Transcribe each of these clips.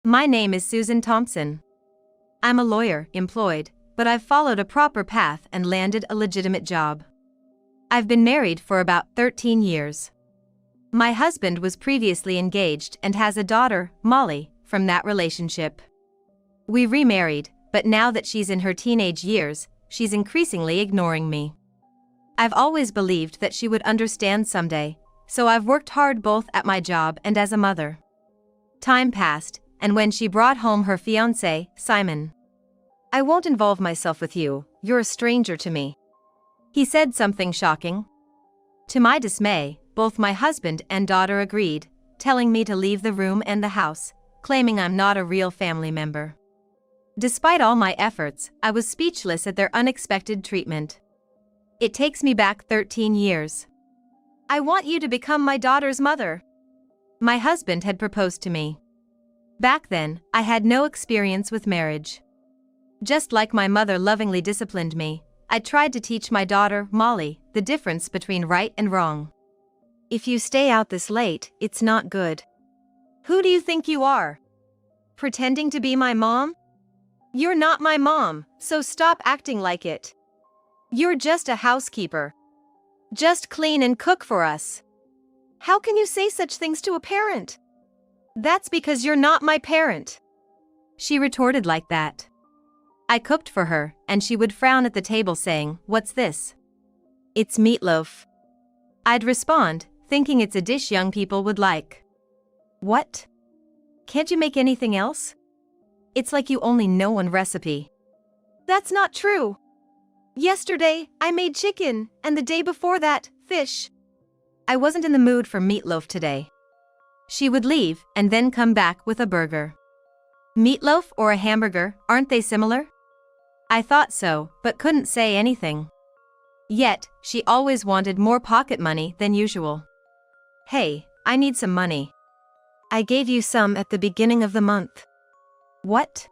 My name is Susan Thompson. I'm a lawyer, employed, but I've followed a proper path and landed a legitimate job. I've been married for about 13 years. My husband was previously engaged and has a daughter, Molly, from that relationship. We remarried, but now that she's in her teenage years, she's increasingly ignoring me. I've always believed that she would understand someday, so I've worked hard both at my job and as a mother. Time passed, and when she brought home her fiancé, Simon, "I won't involve myself with you, you're a stranger to me." He said something shocking. To my dismay, both my husband and daughter agreed, telling me to leave the room and the house, claiming I'm not a real family member. Despite all my efforts, I was speechless at their unexpected treatment. It takes me back 13 years. "I want you to become my daughter's mother." My husband had proposed to me. Back then, I had no experience with marriage. Just like my mother lovingly disciplined me, I tried to teach my daughter, Molly, the difference between right and wrong. "If you stay out this late, it's not good." "Who do you think you are? Pretending to be my mom? You're not my mom, so stop acting like it. You're just a housekeeper. Just clean and cook for us." "How can you say such things to a parent?" "That's because you're not my parent." She retorted like that. I cooked for her, and she would frown at the table saying, "What's this?" "It's meatloaf." I'd respond, thinking it's a dish young people would like. "What? Can't you make anything else? It's like you only know one recipe." "That's not true. Yesterday, I made chicken, and the day before that, fish." I wasn't in the mood for meatloaf today. She would leave and then come back with a burger. Meatloaf or a hamburger, aren't they similar? I thought so, but couldn't say anything. Yet, she always wanted more pocket money than usual. "Hey, I need some money. I gave you some at the beginning of the month." "What?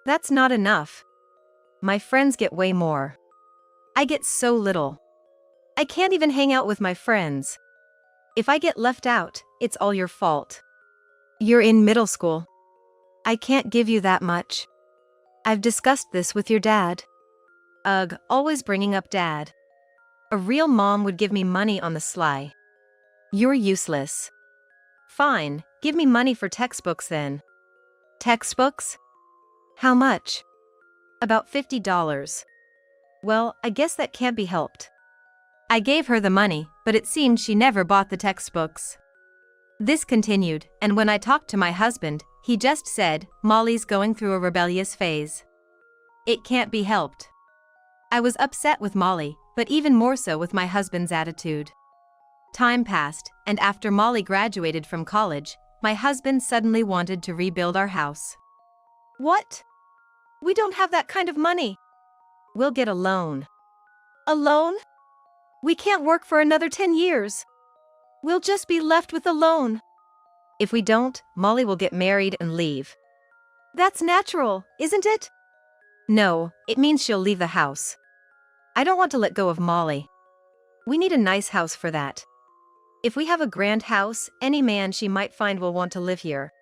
That's not enough. My friends get way more. I get so little. I can't even hang out with my friends. If I get left out, it's all your fault. You're in middle school. I can't give you that much. I've discussed this with your dad." Ugh, always bringing up dad. A real mom would give me money on the sly. "You're useless." "Fine, give me money for textbooks then." "Textbooks? How much?" "About $50. "Well, I guess that can't be helped." I gave her the money, but it seemed she never bought the textbooks. This continued, and when I talked to my husband, he just said, "Molly's going through a rebellious phase. It can't be helped." I was upset with Molly, but even more so with my husband's attitude. Time passed, and after Molly graduated from college, my husband suddenly wanted to rebuild our house. "What? We don't have that kind of money." "We'll get a loan." "A loan? We can't work for another 10 years. We'll just be left with a loan." "If we don't, Molly will get married and leave." "That's natural, isn't it?" "No, it means she'll leave the house. I don't want to let go of Molly. We need a nice house for that. If we have a grand house, any man she might find will want to live here."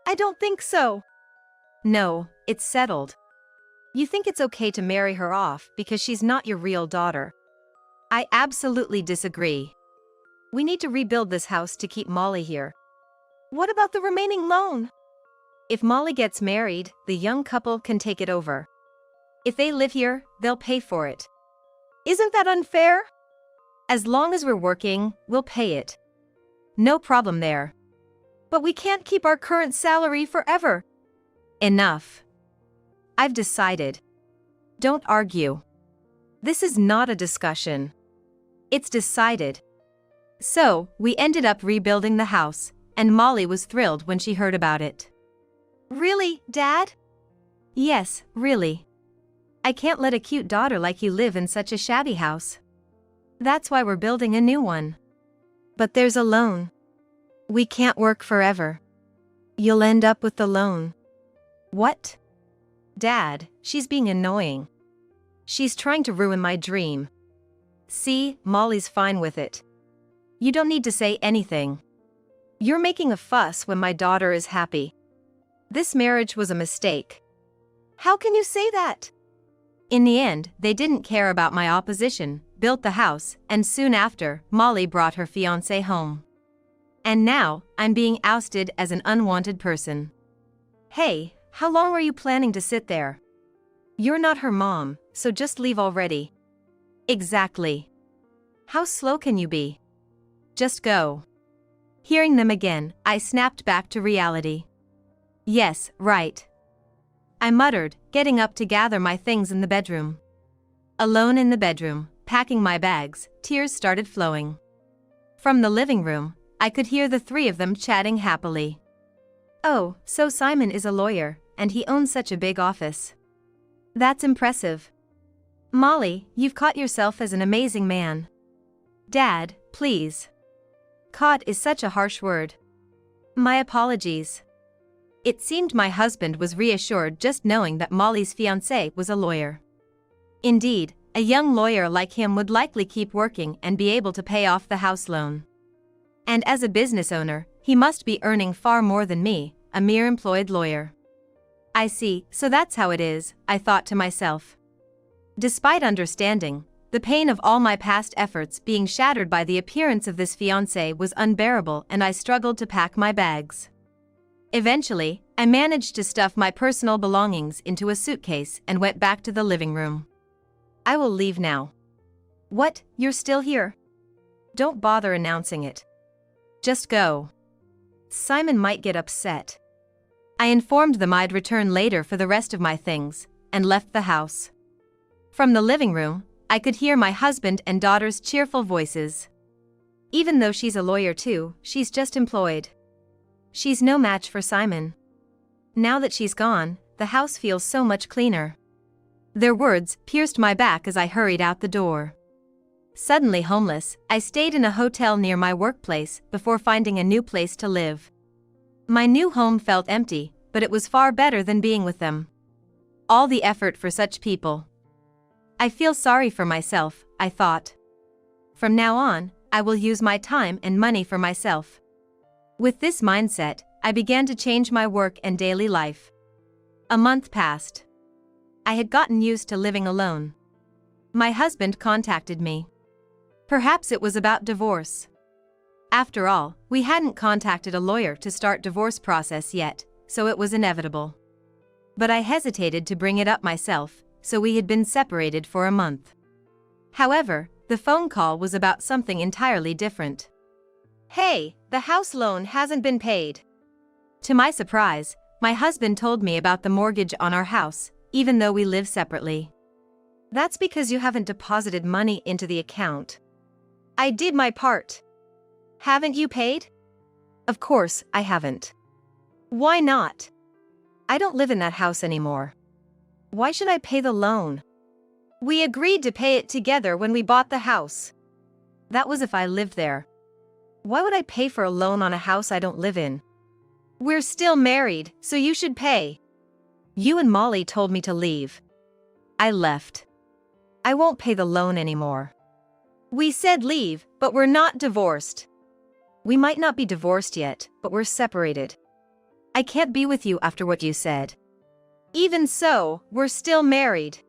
"I don't think so." "No, it's settled. You think it's okay to marry her off because she's not your real daughter." I absolutely disagree. We need to rebuild this house to keep Molly here. "What about the remaining loan?" "If Molly gets married, the young couple can take it over. If they live here, they'll pay for it." "Isn't that unfair?" "As long as we're working, we'll pay it. No problem there." "But we can't keep our current salary forever." "Enough. I've decided. Don't argue. This is not a discussion. It's decided." So, we ended up rebuilding the house, and Molly was thrilled when she heard about it. "Really, Dad?" "Yes, really. I can't let a cute daughter like you live in such a shabby house. That's why we're building a new one." "But there's a loan. We can't work forever. You'll end up with the loan." "What?" "Dad, she's being annoying. She's trying to ruin my dream." "See, Molly's fine with it. You don't need to say anything. You're making a fuss when my daughter is happy." This marriage was a mistake. How can you say that? In the end, they didn't care about my opposition, built the house, and soon after, Molly brought her fiancé home. And now, I'm being ousted as an unwanted person. Hey, how long were you planning to sit there? You're not her mom, so just leave already. Exactly. How slow can you be? Just go. Hearing them again, I snapped back to reality. Yes, right. I muttered, getting up to gather my things in the bedroom. Alone in the bedroom, packing my bags, tears started flowing. From the living room, I could hear the three of them chatting happily. Oh, so Simon is a lawyer, and he owns such a big office. That's impressive. Molly, you've caught yourself as an amazing man. Dad, please. Caught is such a harsh word. My apologies. It seemed my husband was reassured just knowing that Molly's fiancé was a lawyer. Indeed, a young lawyer like him would likely keep working and be able to pay off the house loan. And as a business owner, he must be earning far more than me, a mere employed lawyer. I see, so that's how it is, I thought to myself. Despite understanding, the pain of all my past efforts being shattered by the appearance of this fiancé was unbearable, and I struggled to pack my bags. Eventually, I managed to stuff my personal belongings into a suitcase and went back to the living room. I will leave now. What, you're still here? Don't bother announcing it. Just go. Simon might get upset. I informed them I'd return later for the rest of my things, and left the house. From the living room, I could hear my husband and daughter's cheerful voices. Even though she's a lawyer too, she's just employed. She's no match for Simon. Now that she's gone, the house feels so much cleaner. Their words pierced my back as I hurried out the door. Suddenly homeless, I stayed in a hotel near my workplace before finding a new place to live. My new home felt empty, but it was far better than being with them. All the effort for such people. I feel sorry for myself, I thought. From now on, I will use my time and money for myself. With this mindset, I began to change my work and daily life. A month passed. I had gotten used to living alone. My husband contacted me. Perhaps it was about divorce. After all, we hadn't contacted a lawyer to start divorce process yet, so it was inevitable. But I hesitated to bring it up myself, so we had been separated for a month. However, the phone call was about something entirely different. Hey, the house loan hasn't been paid. To my surprise, my husband told me about the mortgage on our house, even though we live separately. That's because you haven't deposited money into the account. I did my part. Haven't you paid? Of course, I haven't. Why not? I don't live in that house anymore. Why should I pay the loan? We agreed to pay it together when we bought the house. That was if I lived there. Why would I pay for a loan on a house I don't live in? We're still married, so you should pay. You and Molly told me to leave. I left. I won't pay the loan anymore. We said leave, but we're not divorced. We might not be divorced yet, but we're separated. I can't be with you after what you said. Even so, we're still married.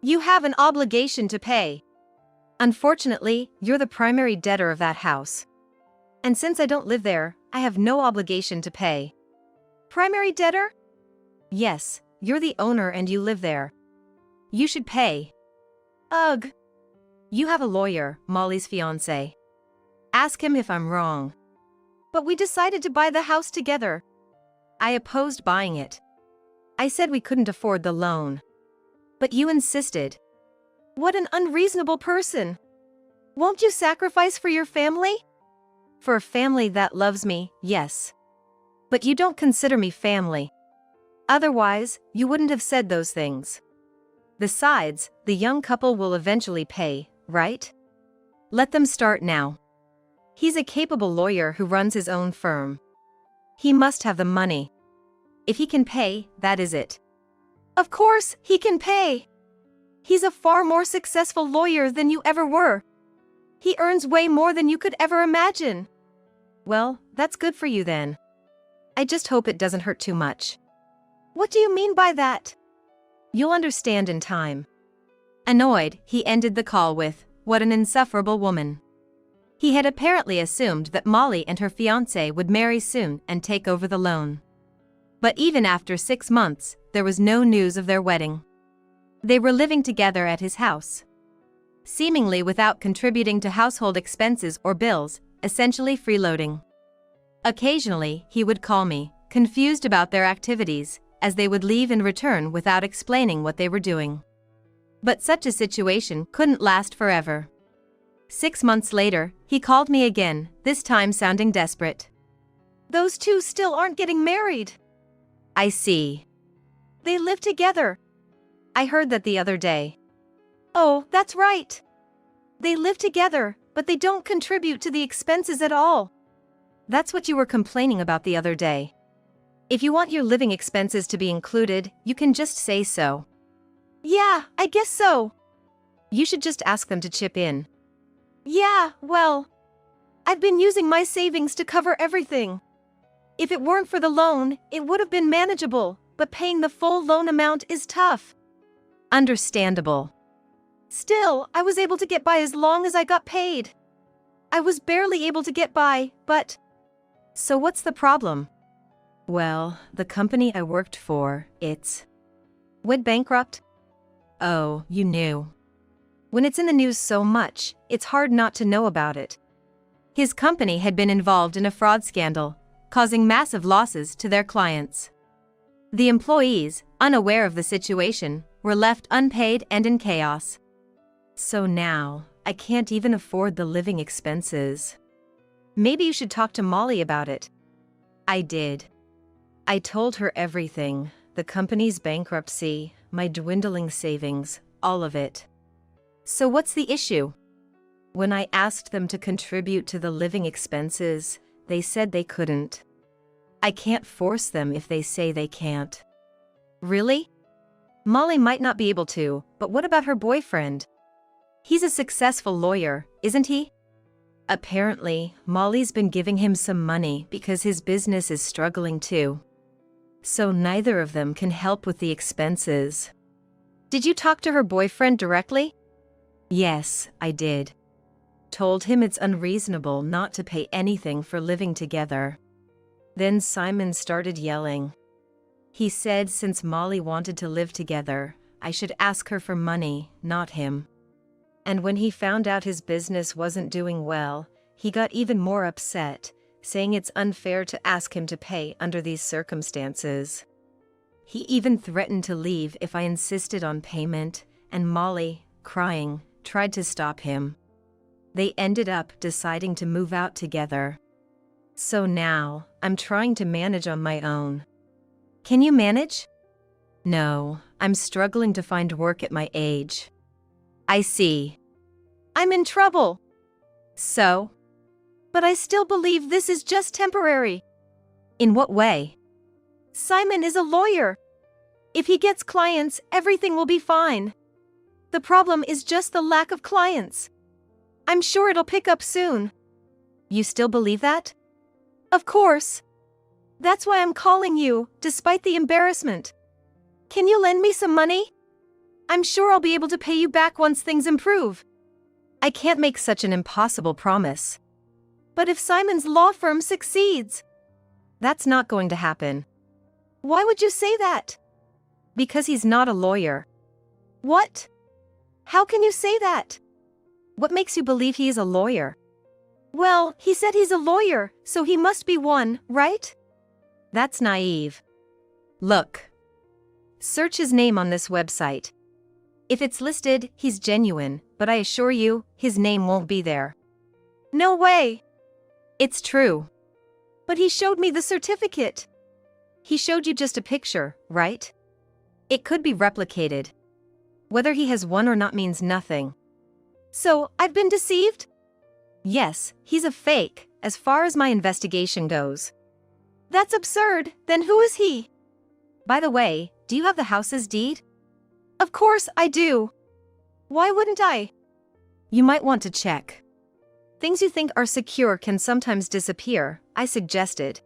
You have an obligation to pay. Unfortunately, you're the primary debtor of that house. And since I don't live there, I have no obligation to pay. Primary debtor? Yes, you're the owner and you live there. You should pay. Ugh. You have a lawyer, Molly's fiancé. Ask him if I'm wrong. But we decided to buy the house together. I opposed buying it. I said we couldn't afford the loan. But you insisted. What an unreasonable person. Won't you sacrifice for your family? For a family that loves me, yes. But you don't consider me family. Otherwise, you wouldn't have said those things. Besides, the young couple will eventually pay, right? Let them start now. He's a capable lawyer who runs his own firm. He must have the money. If he can pay, that is it. Of course, he can pay. He's a far more successful lawyer than you ever were. He earns way more than you could ever imagine. Well, that's good for you then. I just hope it doesn't hurt too much. What do you mean by that? You'll understand in time. Annoyed, he ended the call with, "What an insufferable woman." He had apparently assumed that Molly and her fiancé would marry soon and take over the loan. But even after 6 months, there was no news of their wedding. They were living together at his house, seemingly without contributing to household expenses or bills, essentially freeloading. Occasionally, he would call me, confused about their activities, as they would leave and return without explaining what they were doing. But such a situation couldn't last forever. 6 months later, he called me again, this time sounding desperate. "Those two still aren't getting married." "I see. They live together. I heard that the other day." "Oh, that's right. They live together, but they don't contribute to the expenses at all." "That's what you were complaining about the other day. If you want your living expenses to be included, you can just say so." "Yeah, I guess so." "You should just ask them to chip in." "Yeah, well, I've been using my savings to cover everything. If it weren't for the loan, it would have been manageable, but paying the full loan amount is tough." "Understandable." "Still, I was able to get by as long as I got paid. I was barely able to get by, but..." "So what's the problem?" "Well, the company I worked for, went bankrupt." "Oh, you knew." When it's in the news so much, it's hard not to know about it. His company had been involved in a fraud scandal, causing massive losses to their clients. The employees, unaware of the situation, were left unpaid and in chaos. "So now, I can't even afford the living expenses. Maybe you should talk to Molly about it." I did. I told her everything, the company's bankruptcy, my dwindling savings, all of it. "So what's the issue?" "When I asked them to contribute to the living expenses, they said they couldn't. I can't force them if they say they can't." "Really?" "Molly might not be able to, but what about her boyfriend? He's a successful lawyer, isn't he?" "Apparently, Molly's been giving him some money because his business is struggling too. So neither of them can help with the expenses." "Did you talk to her boyfriend directly?" "Yes, I did. Told him it's unreasonable not to pay anything for living together." Then Simon started yelling. He said since Molly wanted to live together, I should ask her for money, not him. And when he found out his business wasn't doing well, he got even more upset, saying it's unfair to ask him to pay under these circumstances. He even threatened to leave if I insisted on payment, and Molly, crying, tried to stop him. They ended up deciding to move out together. So now, I'm trying to manage on my own. Can you manage? No, I'm struggling to find work at my age. I see. I'm in trouble. So? But I still believe this is just temporary. In what way? Simon is a lawyer. If he gets clients, everything will be fine. The problem is just the lack of clients. I'm sure it'll pick up soon. You still believe that? Of course. That's why I'm calling you, despite the embarrassment. Can you lend me some money? I'm sure I'll be able to pay you back once things improve. I can't make such an impossible promise. But if Simon's law firm succeeds? That's not going to happen. Why would you say that? Because he's not a lawyer. What? How can you say that? What makes you believe he is a lawyer? Well, he said he's a lawyer, so he must be one, right? That's naive. Look. Search his name on this website. If it's listed, he's genuine, but I assure you, his name won't be there. No way. It's true. But he showed me the certificate. He showed you just a picture, right? It could be replicated. Whether he has one or not means nothing. So, I've been deceived? Yes, he's a fake, as far as my investigation goes. That's absurd. Then who is he? By the way, do you have the house's deed? Of course I do. Why wouldn't I? You might want to check. Things you think are secure can sometimes disappear, I suggested.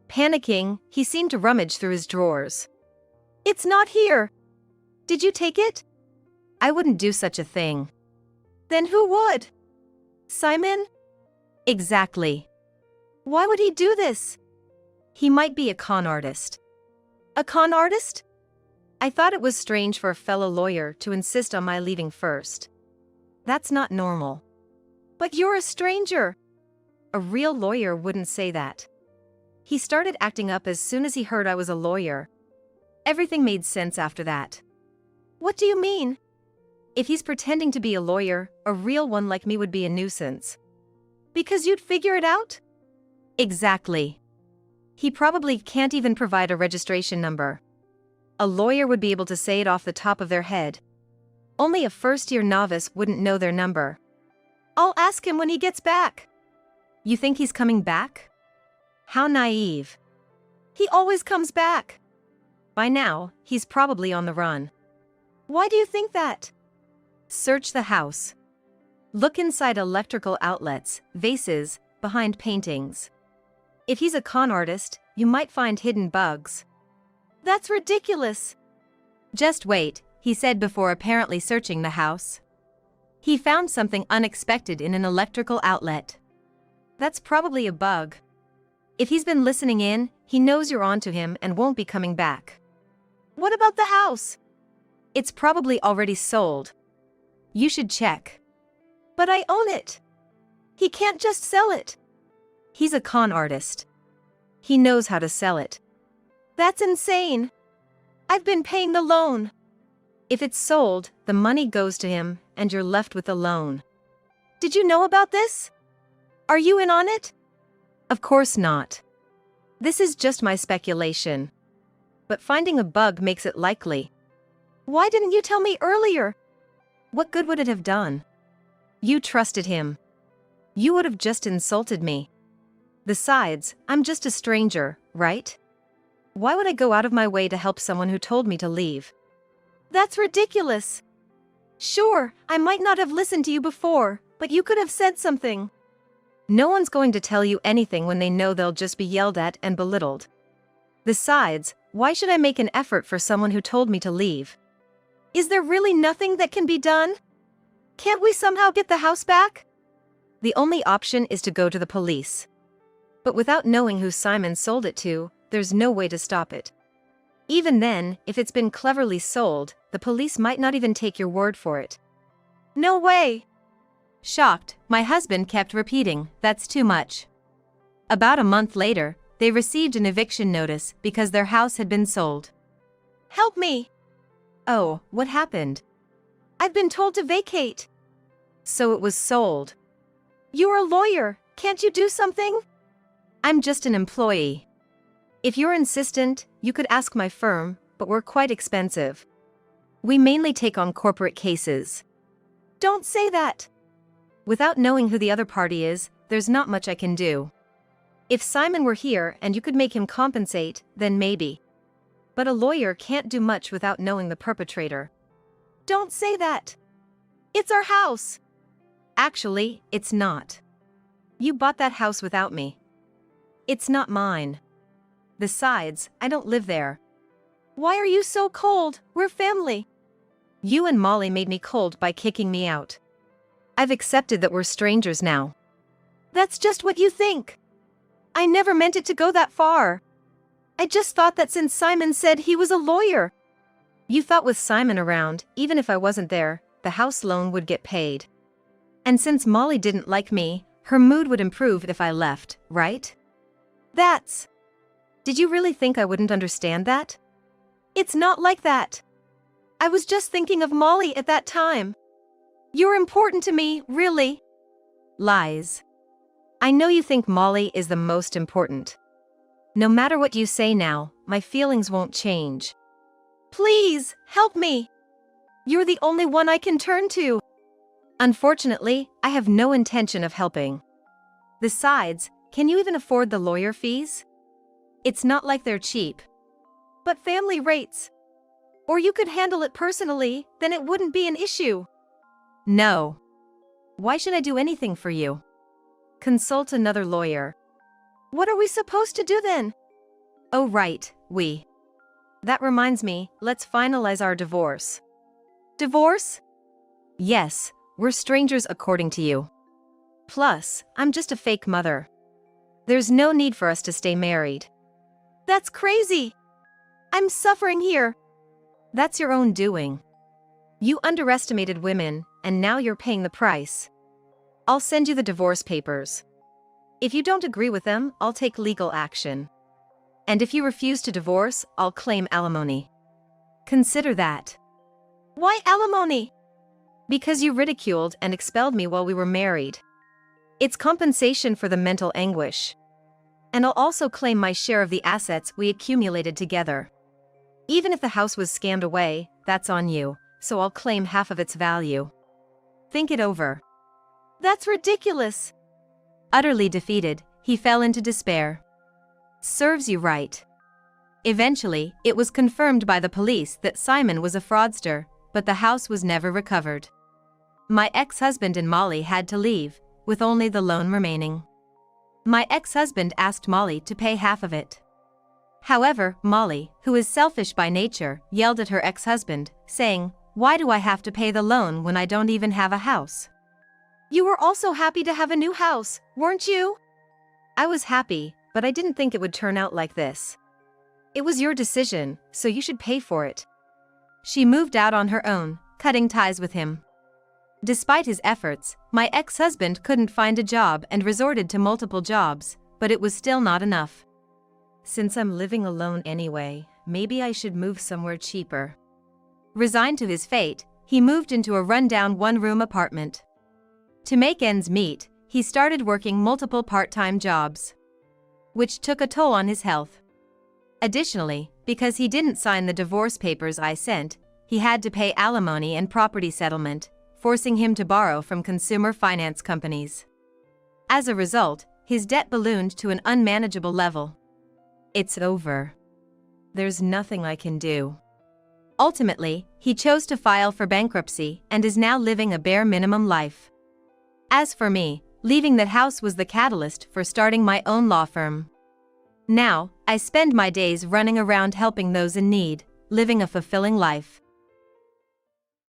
Panicking, he seemed to rummage through his drawers. It's not here. Did you take it? I wouldn't do such a thing. Then who would? Simon? Exactly. Why would he do this? He might be a con artist. A con artist? I thought it was strange for a fellow lawyer to insist on my leaving first. That's not normal. But you're a stranger. A real lawyer wouldn't say that. He started acting up as soon as he heard I was a lawyer. Everything made sense after that. What do you mean? If he's pretending to be a lawyer, a real one like me would be a nuisance. Because you'd figure it out? Exactly. He probably can't even provide a registration number. A lawyer would be able to say it off the top of their head. Only a first-year novice wouldn't know their number. I'll ask him when he gets back. You think he's coming back? How naive. He always comes back. By now, he's probably on the run. Why do you think that? Search the house. Look inside electrical outlets, vases, behind paintings. If he's a con artist, you might find hidden bugs. That's ridiculous. Just wait, he said before apparently searching the house. He found something unexpected in an electrical outlet. That's probably a bug. If he's been listening in, he knows you're onto him and won't be coming back. What about the house? It's probably already sold. You should check. But I own it. He can't just sell it. He's a con artist. He knows how to sell it. That's insane. I've been paying the loan. If it's sold, the money goes to him, and you're left with the loan. Did you know about this? Are you in on it? Of course not. This is just my speculation. But finding a bug makes it likely. Why didn't you tell me earlier? What good would it have done? You trusted him. You would have just insulted me. Besides, I'm just a stranger, right? Why would I go out of my way to help someone who told me to leave? That's ridiculous. Sure, I might not have listened to you before, but you could have said something. No one's going to tell you anything when they know they'll just be yelled at and belittled. Besides, why should I make an effort for someone who told me to leave? Is there really nothing that can be done? Can't we somehow get the house back? The only option is to go to the police. But without knowing who Simon sold it to, there's no way to stop it. Even then, if it's been cleverly sold, the police might not even take your word for it. No way! Shocked, my husband kept repeating, "That's too much." About a month later, they received an eviction notice because their house had been sold. Help me! Oh, what happened? I've been told to vacate. So it was sold. You're a lawyer, can't you do something? I'm just an employee. If you're insistent, you could ask my firm, but we're quite expensive. We mainly take on corporate cases. Don't say that. Without knowing who the other party is, there's not much I can do. If Simon were here and you could make him compensate, then maybe. But a lawyer can't do much without knowing the perpetrator. Don't say that. It's our house. Actually, it's not. You bought that house without me. It's not mine. Besides, I don't live there. Why are you so cold? We're family. You and Molly made me cold by kicking me out. I've accepted that we're strangers now. That's just what you think. I never meant it to go that far. I just thought that since Simon said he was a lawyer. You thought with Simon around, even if I wasn't there, the house loan would get paid. And since Molly didn't like me, her mood would improve if I left, right? That's... Did you really think I wouldn't understand that? It's not like that. I was just thinking of Molly at that time. You're important to me, really. Lies. I know you think Molly is the most important. No matter what you say now, my feelings won't change. Please, help me. You're the only one I can turn to. Unfortunately, I have no intention of helping. Besides, can you even afford the lawyer fees? It's not like they're cheap. But family rates. Or you could handle it personally, then it wouldn't be an issue. No. Why should I do anything for you? Consult another lawyer. What are we supposed to do then? Oh right, That reminds me, let's finalize our divorce. Divorce? Yes, we're strangers according to you. Plus, I'm just a fake mother. There's no need for us to stay married. That's crazy! I'm suffering here. That's your own doing. You underestimated women, and now you're paying the price. I'll send you the divorce papers. If you don't agree with them, I'll take legal action. And if you refuse to divorce, I'll claim alimony. Consider that. Why alimony? Because you ridiculed and expelled me while we were married. It's compensation for the mental anguish. And I'll also claim my share of the assets we accumulated together. Even if the house was scammed away, that's on you, so I'll claim half of its value. Think it over. That's ridiculous. Utterly defeated, he fell into despair. Serves you right. Eventually, it was confirmed by the police that Simon was a fraudster, but the house was never recovered. My ex-husband and Molly had to leave, with only the loan remaining. My ex-husband asked Molly to pay half of it. However, Molly, who is selfish by nature, yelled at her ex-husband, saying, "Why do I have to pay the loan when I don't even have a house?" You were also happy to have a new house, weren't you? I was happy, but I didn't think it would turn out like this. It was your decision, so you should pay for it. She moved out on her own, cutting ties with him. Despite his efforts, my ex-husband couldn't find a job and resorted to multiple jobs, but it was still not enough. Since I'm living alone anyway, maybe I should move somewhere cheaper. Resigned to his fate, he moved into a rundown one-room apartment. To make ends meet, he started working multiple part-time jobs, which took a toll on his health. Additionally, because he didn't sign the divorce papers I sent, he had to pay alimony and property settlement, forcing him to borrow from consumer finance companies. As a result, his debt ballooned to an unmanageable level. It's over. There's nothing I can do. Ultimately, he chose to file for bankruptcy and is now living a bare minimum life. As for me, leaving that house was the catalyst for starting my own law firm. Now, I spend my days running around helping those in need, living a fulfilling life.